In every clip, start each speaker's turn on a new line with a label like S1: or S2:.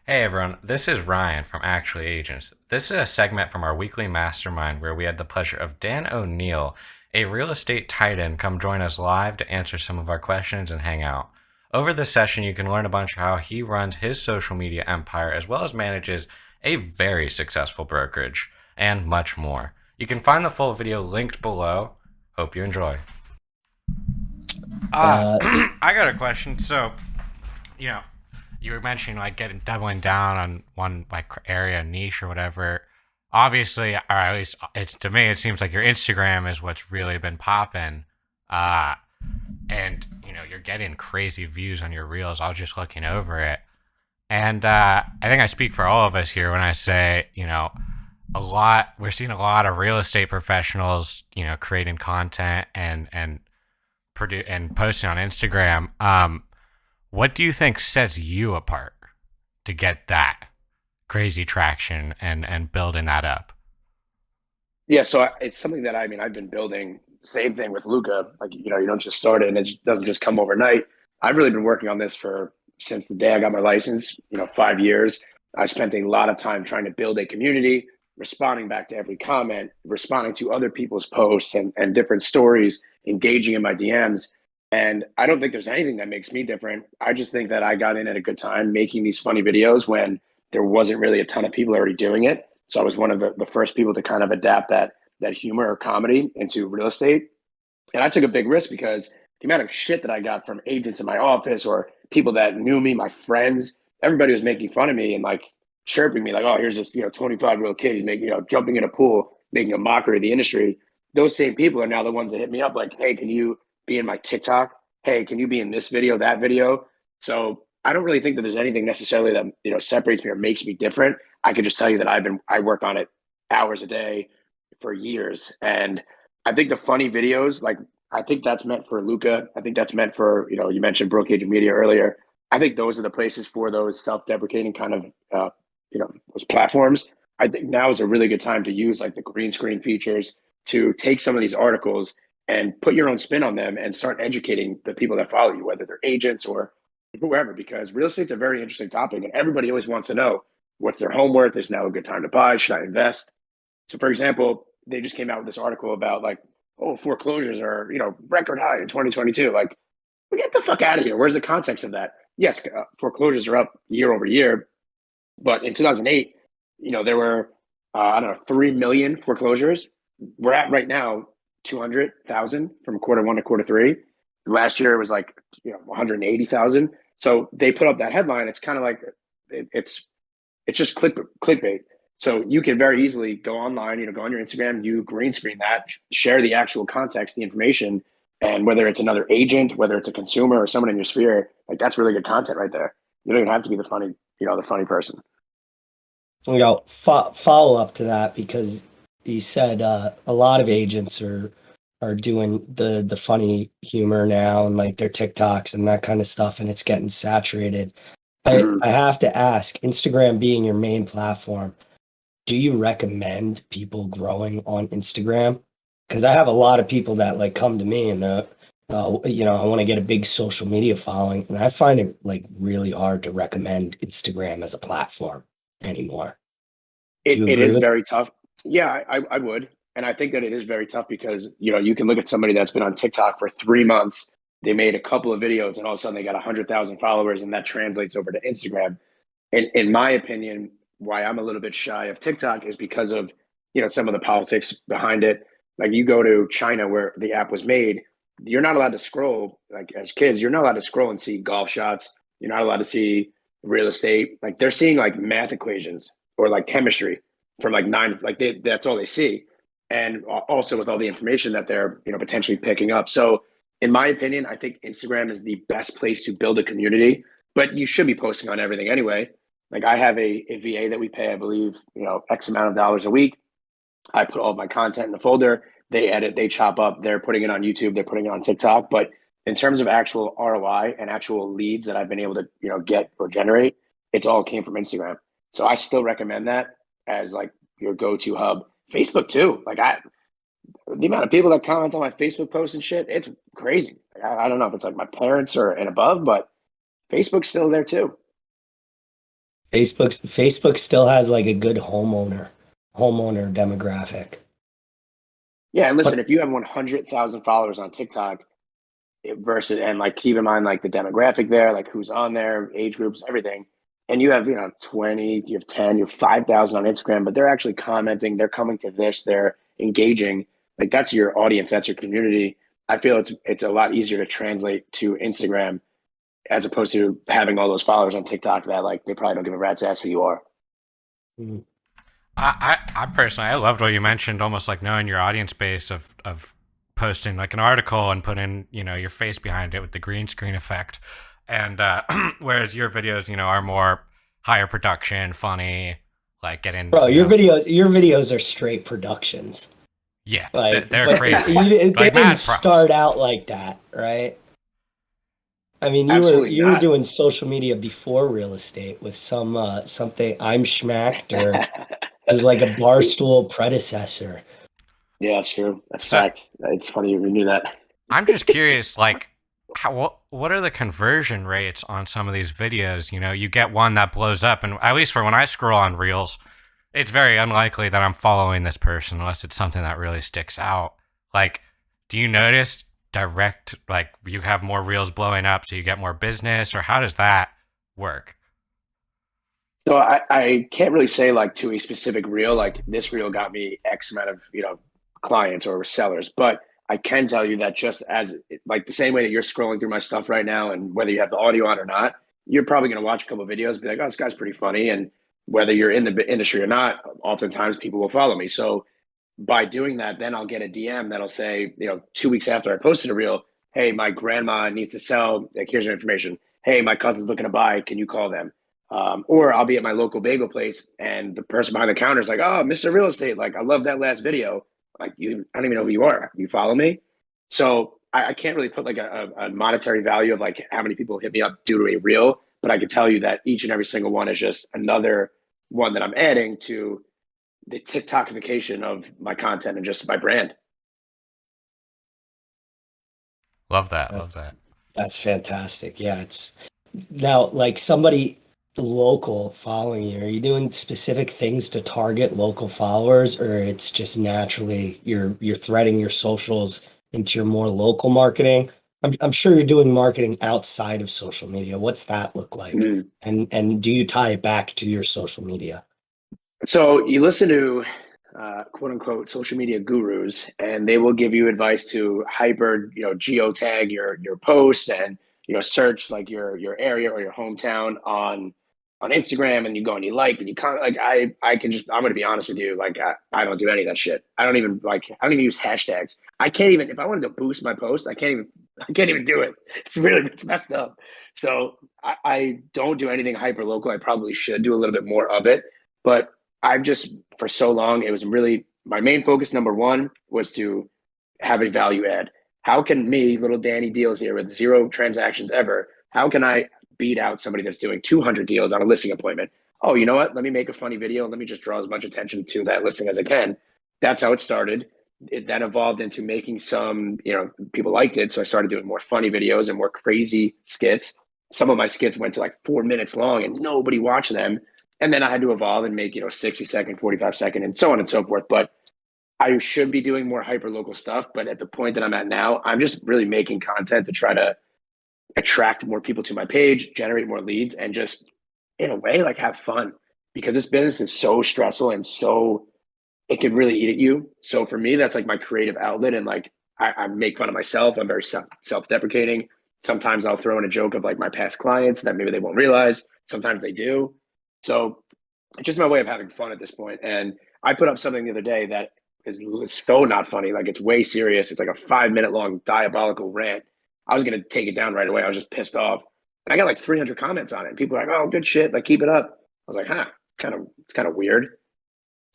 S1: Hey everyone, this is Ryan from Actually Agents. This is a segment from our weekly mastermind where we had the pleasure of Dan O'Neill, a real estate titan, come join us live to answer some of our questions and hang out. Over this session, you can learn a bunch of how he runs his social media empire as well as manages a very successful brokerage and much more. You can find the full video linked below. Hope you enjoy.
S2: Uh,
S1: I got a question. You know, you were mentioning like getting doubling down on one like area niche or whatever. Obviously, or at least it's to me, it seems like your Instagram is what's really been popping. Uh, and you're getting crazy views on your reels. I was just looking over it, and I think I speak for all of us here when I say, a lot. We're seeing a lot of real estate professionals, creating content and posting on Instagram. What do you think sets you apart to get that crazy traction and building that up?
S2: yeah, so it's something that I've been building. Same thing with Luca. Like, you don't just start it and it doesn't just come overnight. I've really been working on this for since the day I got my license, 5 years. I spent a lot of time trying to build a community, responding back to every comment, responding to other people's posts and different stories, engaging in my DMs. And I don't think there's anything that makes me different. I just think that I got in at a good time making these funny videos when there wasn't really a ton of people already doing it. So I was one of the first people to kind of adapt that humor or comedy into real estate. And I took a big risk because the amount of shit that I got from agents in my office or people that knew me, my friends, everybody was making fun of me and like chirping me like, oh, here's this, 25-year-old kid. He's making, jumping in a pool, making a mockery of the industry. Those same people are now the ones that hit me up like, hey, can you be in my TikTok? Hey, can you be in this video, that video? So I don't really think that there's anything necessarily that, separates me or makes me different. I could just tell you that I work on it hours a day for years. And I think the funny videos, like I think that's meant for Luca. I think that's meant for, you mentioned Broke Agent Media earlier. I think those are the places for those self-deprecating kind of, those platforms. I think now is a really good time to use like the green screen features to take some of these articles and put your own spin on them and start educating the people that follow you, whether they're agents or whoever, because real estate's a very interesting topic and everybody always wants to know what's their home worth? Is now a good time to buy? Should I invest? So, for example, they just came out with this article about like, oh, foreclosures are record high in 2022. Like, get the fuck out of here. Where's the context of that? Yes, foreclosures are up year over year, but in 2008, there were I don't know 3 million foreclosures. We're at right now 200,000 from quarter one to quarter three. Last year it was like 180,000. So they put up that headline. It's kind of like it's just clickbait. So you can very easily go online, go on your Instagram, you green screen that, share the actual context, the information, and whether it's another agent, whether it's a consumer or someone in your sphere, like that's really good content right there. You don't even have to be the funny person.
S3: Follow up to that because you said a lot of agents are doing the funny humor now and like their TikToks and that kind of stuff, and it's getting saturated. I
S2: Mm-hmm.
S3: have to ask, Instagram being your main platform, do you recommend people growing on Instagram? Because I have a lot of people that like come to me and I want to get a big social media following, and I find it like really hard to recommend Instagram as a platform anymore. Do you
S2: It
S3: agree
S2: is
S3: with?
S2: very tough. Yeah, I would. And I think that it is very tough because, you can look at somebody that's been on TikTok for 3 months. They made a couple of videos and all of a sudden they got 100,000 followers and that translates over to Instagram. And in my opinion, why I'm a little bit shy of TikTok is because of, some of the politics behind it. Like you go to China where the app was made, you're not allowed to scroll. Like as kids, you're not allowed to scroll and see golf shots. You're not allowed to see real estate. Like they're seeing like math equations or like chemistry from like nine, like that's all they see. And also with all the information that they're, potentially picking up. So in my opinion, I think Instagram is the best place to build a community, but you should be posting on everything anyway. Like I have a VA that we pay, I believe, X amount of dollars a week. I put all of my content in the folder. They edit, they chop up. They're putting it on YouTube. They're putting it on TikTok. But in terms of actual ROI and actual leads that I've been able to, get or generate, it's all came from Instagram. So I still recommend that as like your go-to hub. Facebook too. The amount of people that comment on my Facebook posts and shit, it's crazy. I don't know if it's like my parents or and above, but Facebook's still there too.
S3: Facebook still has like a good homeowner demographic.
S2: Yeah, and listen,
S3: But
S2: if you have 100,000 followers on TikTok versus, and like keep in mind like the demographic there, like who's on there, age groups, everything, and you have 20, you have 10, you have 5,000 on Instagram, but they're actually commenting, they're coming to this, they're engaging. Like that's your audience, that's your community. I feel it's a lot easier to translate to Instagram as opposed to having all those followers on TikTok that like they probably don't give a rat's ass who you are.
S3: mm,
S1: I personally, I loved what you mentioned, almost like knowing your audience base of posting like an article and putting, your face behind it with the green screen effect. And whereas your videos, are more higher production, funny, like getting,
S3: bro, your videos are straight productions.
S1: yeah,
S3: Like,
S1: they're
S3: but
S1: crazy.
S3: they
S1: Like
S3: didn't
S1: mad props.
S3: start out like that, right? I mean, you were
S2: Absolutely
S3: you were
S2: not.
S3: doing social media before real estate with something I'm schmacked or is like a barstool predecessor.
S2: Yeah, it's true. That's a
S1: So
S2: fact. It's funny you knew that.
S1: I'm just curious, like, what are the conversion rates on some of these videos? You get one that blows up, and at least for when I scroll on Reels, it's very unlikely that I'm following this person unless it's something that really sticks out. Like, do you notice direct, like, you have more Reels blowing up, so you get more business, or how does that work?
S2: So I can't really say like to a specific reel, like this reel got me X amount of, clients or sellers, but I can tell you that just as like the same way that you're scrolling through my stuff right now, and whether you have the audio on or not, you're probably going to watch a couple of videos, be like, oh, this guy's pretty funny. And whether you're in the industry or not, oftentimes people will follow me. So by doing that, then I'll get a DM that'll say, 2 weeks after I posted a reel, hey, my grandma needs to sell. Like, here's your information. Hey, my cousin's looking to buy. Can you call them? Or I'll be at my local bagel place and the person behind the counter is like, oh, Mr. Real Estate. Like, I love that last video. Like, I don't even know who you are. You follow me? So I can't really put like a monetary value of like how many people hit me up due to a reel, but I can tell you that each and every single one is just another one that I'm adding to the TikTokification of my content and just my brand.
S1: Love that.
S3: That,
S1: Love that.
S3: that's fantastic. Yeah, it's now like somebody local following you. Are you doing specific things to target local followers, or it's just naturally you're threading your socials into your more local marketing? I'm sure you're doing marketing outside of social media. What's that look like?
S2: Mm.
S3: And do you tie it back to your social media?
S2: So you listen to quote unquote social media gurus, and they will give you advice to hyper, geotag your posts and search like your area or your hometown on Instagram, and you go and you like and you comment. Like I can just I'm gonna be honest with you, like I don't do any of that shit. I don't even use hashtags. I can't even if I wanted to boost my post, I can't even do it. It's messed up. So I don't do anything hyper local. I probably should do a little bit more of it, but I've just for so long it was really my main focus. Number one was to have a value add. How can me, little Danny Deals here with zero transactions ever, how can I beat out somebody that's doing 200 deals on a listing appointment? Oh, you know what? Let me make a funny video. Let me just draw as much attention to that listing as I can. That's how it started. It then evolved into making some, people liked it. So I started doing more funny videos and more crazy skits. Some of my skits went to like 4 minutes long and nobody watched them. And then I had to evolve and make, 60-second, 45-second, and so on and so forth. But I should be doing more hyper local stuff. But at the point that I'm at now, I'm just really making content to try to attract more people to my page, generate more leads, and just in a way like have fun because this business is so stressful and so it can really eat at you. So for me, that's like my creative outlet. And like I make fun of myself. I'm very self-deprecating. Sometimes I'll throw in a joke of like my past clients that maybe they won't realize. Sometimes they do. So it's just my way of having fun at this point. And I put up something the other day that is so not funny. Like it's way serious. It's like a 5 minute long diabolical rant. I was gonna take it down right away. I was just pissed off. And I got like 300 comments on it. And people are like, "Oh, good shit. Like keep it up." I was like, "Huh, it's kind of weird."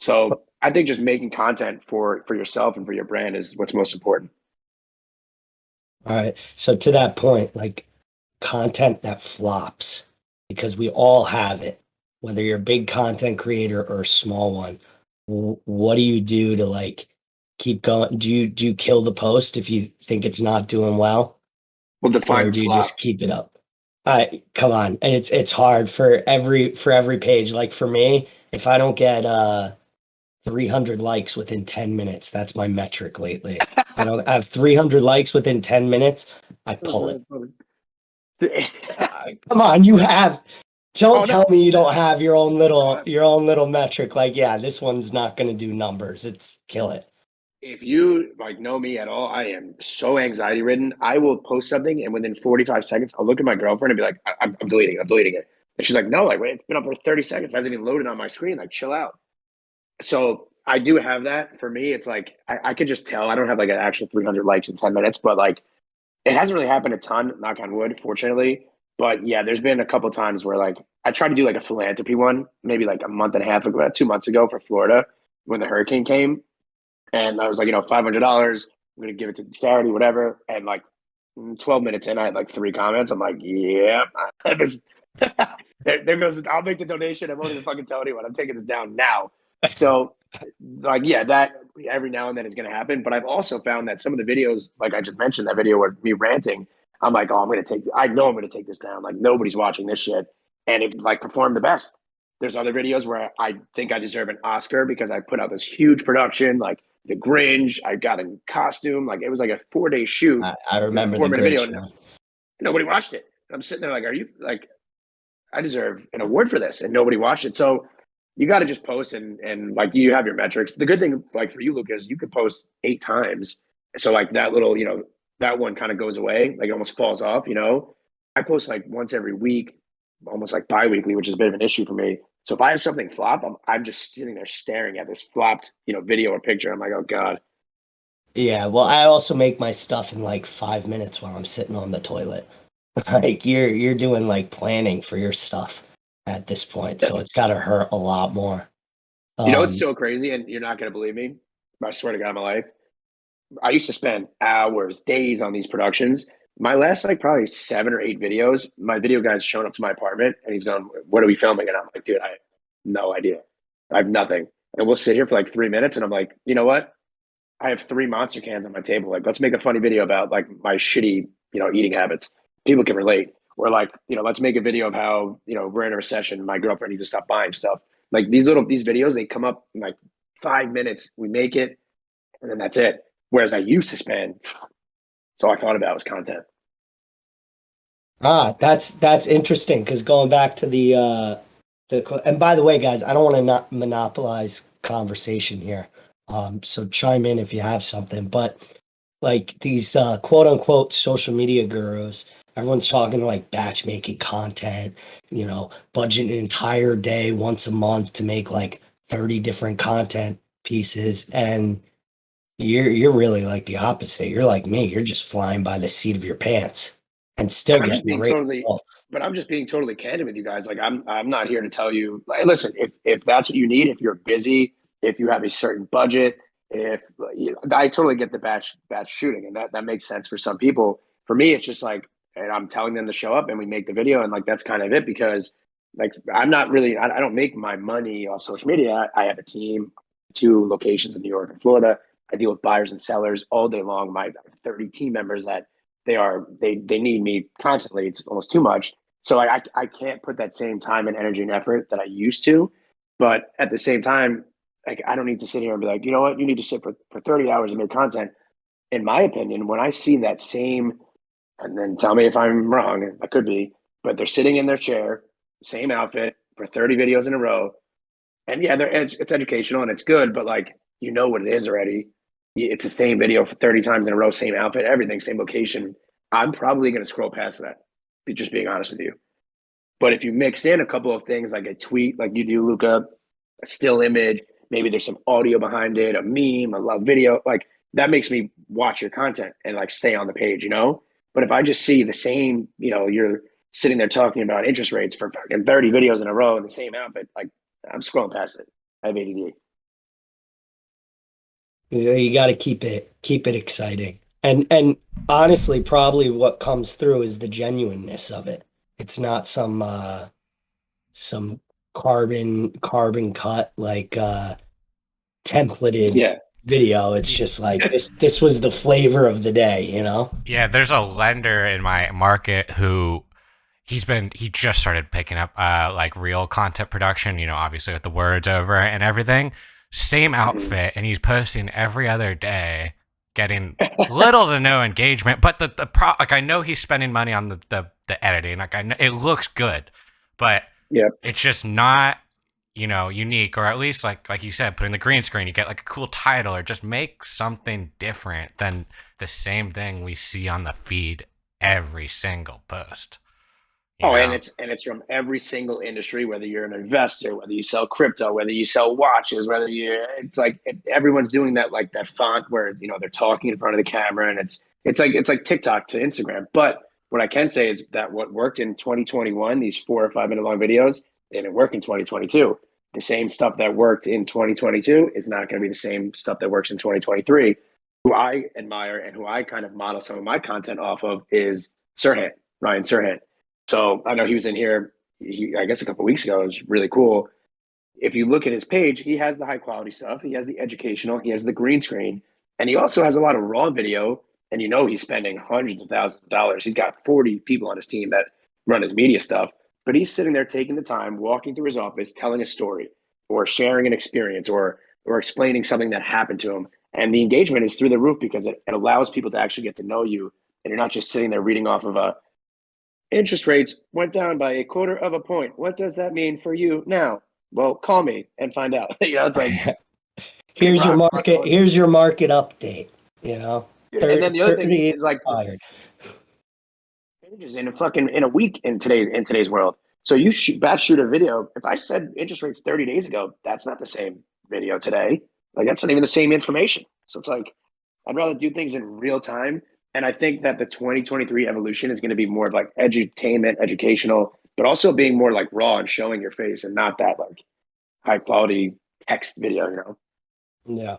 S2: So I think just making content for yourself and for your brand is what's most important.
S3: All right. So to that point, like content that flops, because we all have it, whether you're a big content creator or a small one. What do you do to like keep going? Do you kill the post if you think it's not doing well,
S2: We'll
S3: or
S2: define
S3: do you
S2: flop.
S3: just keep it up? Come on. It's hard for every page. Like for me, if I don't get 300 likes within 10 minutes, that's my metric lately. I don't have 300 likes within 10 minutes, I pull it. Come on, you have. Don't tell me you don't have your own little metric. Like, yeah, this one's not going to do numbers. It's kill it.
S2: If you like know me at all, I am so anxiety ridden. I will post something, and within 45 seconds, I'll look at my girlfriend and be like, I'm deleting it. I'm deleting it. And she's like, no, like, wait, it's been up for 30 seconds. It hasn't even loaded on my screen. Like, chill out. So I do have that. For me, it's like, I could just tell. I don't have like an actual 300 likes in 10 minutes, but like, it hasn't really happened a ton, knock on wood, fortunately. But yeah, there's been a couple times where like, I tried to do like a philanthropy one, maybe like a month and a half ago, 2 months ago for Florida when the hurricane came. And I was like, $500. I'm going to give it to charity, whatever. And like 12 minutes in, I had like 3 comments. I'm like, yeah, there goes, I'll make the donation. I won't even fucking tell anyone. I'm taking this down now. So like, yeah, that every now and then is going to happen. But I've also found that some of the videos, like I just mentioned, that video with me ranting, I'm like, oh, I know I'm going to take this down. Like nobody's watching this shit. And it like performed the best. There's other videos where I think I deserve an Oscar because I put out this huge production, like The Grinch. I got a costume. Like it was like a 4-day shoot.
S3: I remember the Grinch video.
S2: Nobody watched it. I'm sitting there like, are you like, I deserve an award for this, and nobody watched it. So you got to just post and like you have your metrics. The good thing, like for you, Lucas, you could post 8 times. So like that little, that one kind of goes away, like it almost falls off. I post like once every week, almost like bi-weekly, which is a bit of an issue for me. So if I have something flop, I'm just sitting there staring at this flopped, video or picture. I'm like, oh God.
S3: Yeah, well, I also make my stuff in like 5 minutes while I'm sitting on the toilet. Like you're doing like planning for your stuff at this point, so it's got to hurt a lot more.
S2: It's so crazy, and you're not gonna believe me. I swear to God, my life. I used to spend hours, days on these productions. My last like probably 7 or 8 videos, my video guy's shown up to my apartment and he's going, "What are we filming?" And I'm like, "Dude, I have no idea. I have nothing." And we'll sit here for like 3 minutes, and I'm like, "You know what? I have 3 monster cans on my table. Like, let's make a funny video about like my shitty, eating habits. People can relate. Or like, let's make a video of how, we're in a recession. My girlfriend needs to stop buying stuff. Like these videos, they come up in like 5 minutes. We make it, and then that's it. Whereas I used to spend, so I thought about was content.
S3: That's interesting because going back to the and by the way, guys, I don't want to not monopolize conversation here. So chime in if you have something, but like these quote unquote social media gurus, everyone's talking like batch making content, budget an entire day once a month to make like 30 different content pieces. And you're really like the opposite. You're like me. You're just flying by the seat of your pants and still getting great results.
S2: But I'm just being totally candid with you guys. Like I'm not here to tell you, like, listen, if that's what you need, if you're busy, if you have a certain budget, I totally get the batch shooting, and that makes sense for some people. For me, it's just like, and I'm telling them to show up and we make the video, and like that's kind of it, because like I'm not really, I don't make my money off social media. I have a team, 2 locations in New York and Florida. I deal with buyers and sellers all day long. My 30 team members that they need me constantly. It's almost too much. So I can't put that same time and energy and effort that I used to. But at the same time, like I don't need to sit here and be like, you know what, you need to sit for 30 hours and make content. In my opinion, when I see that same, and then tell me if I'm wrong, I could be, but they're sitting in their chair, same outfit for 30 videos in a row. And yeah, it's educational and it's good, but like, what it is already. It's the same video for 30 times in a row, same outfit, everything, same location. I'm probably going to scroll past that, just being honest with you. But if you mix in a couple of things, like a tweet, like you do, Luca, a still image, maybe there's some audio behind it, a meme, a love video, like that makes me watch your content and like stay on the page, But if I just see the same, you're sitting there talking about interest rates for fucking 30 videos in a row in the same outfit, like I'm scrolling past it. I have ADD.
S3: You got to keep it exciting. And honestly, probably what comes through is the genuineness of it. It's not some carbon cut, like templated video. It's just like this was the flavor of the day,
S1: Yeah, there's a lender in my market who he just started picking up like real content production, obviously with the words over and everything. Same outfit, and he's posting every other day, getting little to no engagement. But like I know he's spending money on the editing. Like I know it looks good, but
S2: Yeah.
S1: it's just not unique, or at least like you said, putting the green screen, you get like a cool title, or just make something different than the same thing we see on the feed every single post.
S2: Oh, and it's from every single industry, whether you're an investor, whether you sell crypto, whether you sell watches, whether it's like everyone's doing that, like that font where they're talking in front of the camera, and it's like TikTok to Instagram. But what I can say is that what worked in 2021, these 4 or 5 minute long videos, they didn't work in 2022. The same stuff that worked in 2022 is not going to be the same stuff that works in 2023. Who I admire and who I kind of model some of my content off of is Sirhan, Ryan Sirhan. So I know he was in here, I guess a couple of weeks ago. It was really cool. If you look at his page, he has the high quality stuff. He has the educational. He has the green screen, and he also has a lot of raw video. And he's spending hundreds of thousands of dollars. He's got 40 people on his team that run his media stuff, but he's sitting there taking the time, walking through his office, telling a story, or sharing an experience, or explaining something that happened to him. And the engagement is through the roof because it allows people to actually get to know you, and you're not just sitting there reading off of a interest rates went down by 1/4 point. What does that mean for you now? Well, call me and find out. It's like
S3: here's your market. Here's your market update.
S2: And then the other thing is like changes in a week in today's world. So you batch shoot a video. If I said interest rates 30 days ago, that's not the same video today. Like that's not even the same information. So it's like I'd rather do things in real time. And I think that the 2023 evolution is going to be more of like edutainment, educational, but also being more like raw and showing your face and not that like high quality text video,
S3: Yeah.